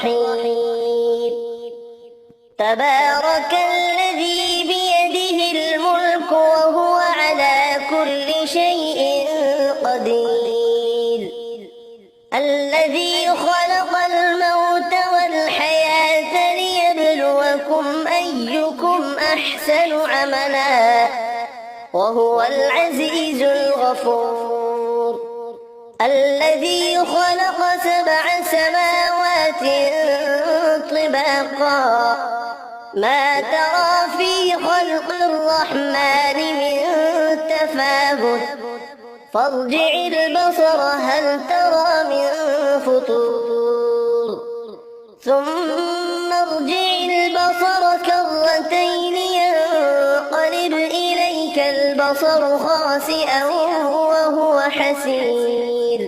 الرحيم. تبارك الذي بيده الملك وهو على كل شيء قدير. الذي خلق الموت والحياة ليبلوكم أيكم أحسن عملا وهو العزيز الغفور. الذي خلق 7 سماوات طباقا ما ترى في خلق الرحمن من تفاوت فارجع البصر هل ترى من فطور ثم ارجع البصر كرتين ينقلب إليك البصر خاسئا وهو حسير.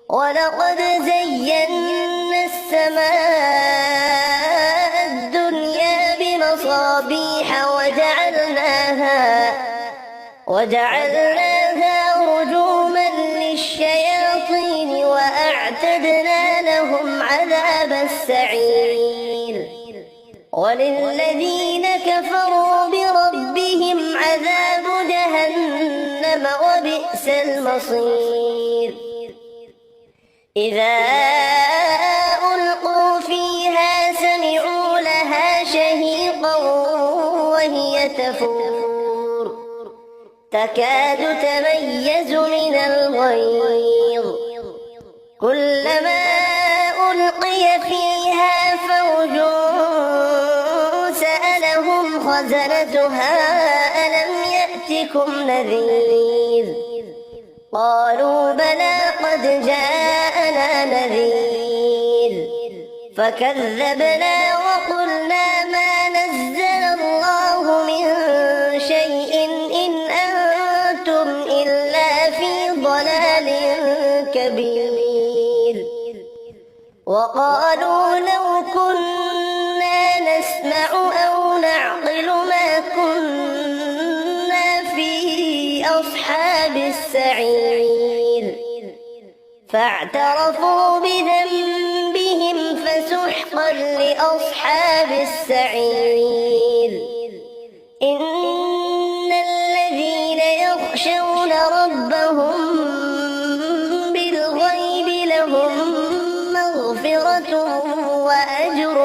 ولقد زينا السماء الدنيا بمصابيح وجعلناها رجوما للشياطين وأعتدنا لهم عذاب السعير. وللذين كفروا بربهم عذاب جهنم وبئس المصير. إذا ألقوا فيها سمعوا لها شهيقا وهي تفور تكاد تميز من الغيظ كلما ألقي فيها فوج سألهم خزنتها ألم يأتكم نذير قالوا بلى قد جاءنا نذير فكذبنا وقلنا ما نزل الله من شيء إن أنتم إلا في ضلال كبير. وقالوا لو كنا نسمع أو نعقل ما كنا في أصحاب السعير فاعترفوا بذنبهم فسحقا لأصحاب السعير. إن الذين يخشون ربهم بالغيب لهم مغفرة وأجر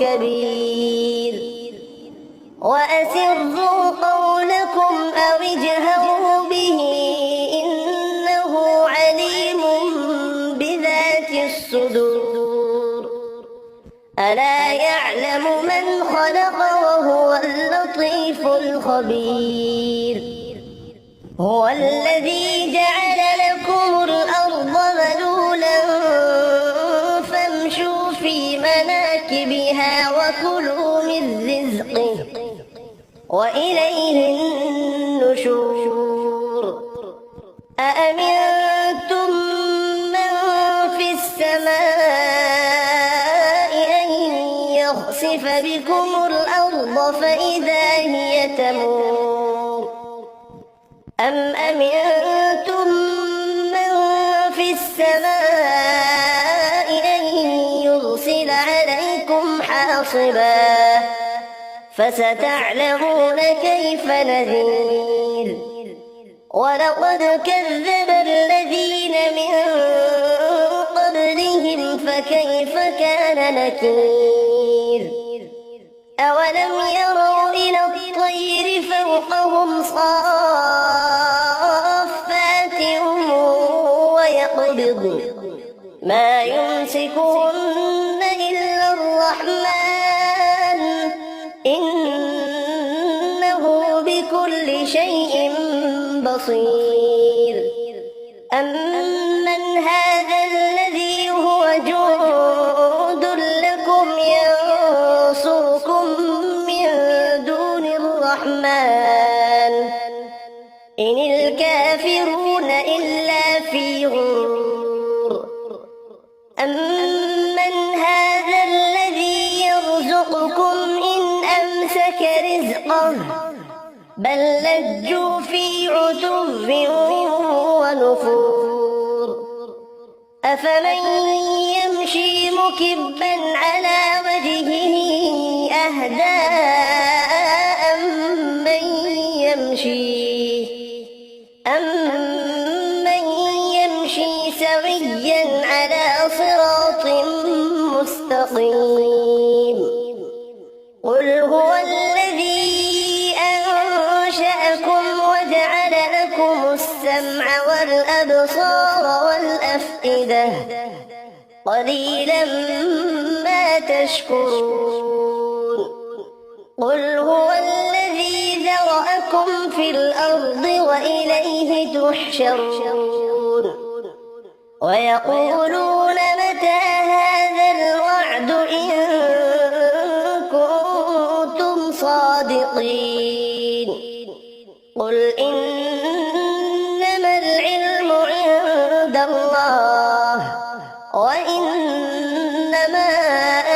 كبير. وأسروا قولكم أو اجهروا به إنه عليم بذات الصدور. ألا يعلم من خلق وهو اللطيف الخبير. هو الذي جعل لكم الأرض ذلولا فامشوا في مناكبها وكلوا من رزقه وإليه النشور. أأمنتم من في السماء أن يخسف بكم الأرض فإذا هي تمور أم أمنتم من في السماء أن يرسل عليكم حاصبا فستعلمون كيف نذير. ولقد كذب الذين من قبلهم فكيف كان نكير. أولم يروا إلى الطير فوقهم صافات ويقبضن ما يمسكهن إلا الرحمن إنه بكل شيء بصير. أمن هذا الذي هو جند لكم ينصركم من دون الرحمن إن الكافرون إلا في غرور. أمن هذا الذي يرزقكم إن أمسك رزقه بل لجوا في عتو ونفور. أفمن يمشي مكبا على وجهه أهدى أمن يمشي سويا على صراط مستقيم قل هو الذي أنشأكم وجعل لكم السمع والأبصار والأفئدة قليلا ما تشكرون قل هو الذي ذرأكم في الأرض وإليه تحشرون ويقولون متى هذا الوعد إن كنتم صادقين قل إنما العلم عند الله وإنما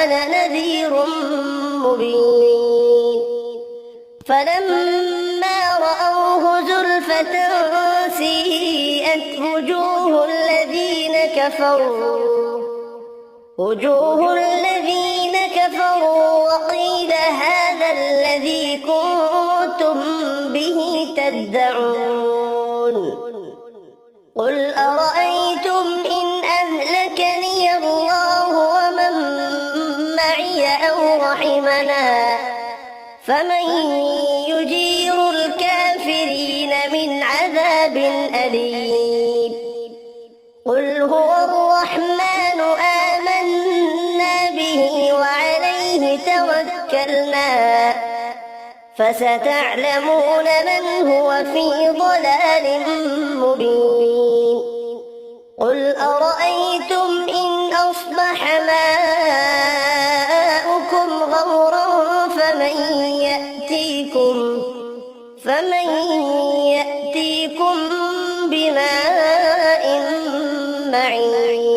أنا نذير مبين فلما رأوه زلفة سيئت وجوه الذين كفروا وقيل هذا الذي كنتم به تدعون قل أرأيتم إن أهلكني الله ومن معي أو رحمنا فمن يجير الكافرين من عذاب أليم قل هو الرحمن آمنا به وعليه توكلنا فستعلمون من هو في ضلال مبين قل أرأيتم إن أصبح ماؤكم غورا فمن يأتيكم بماء معين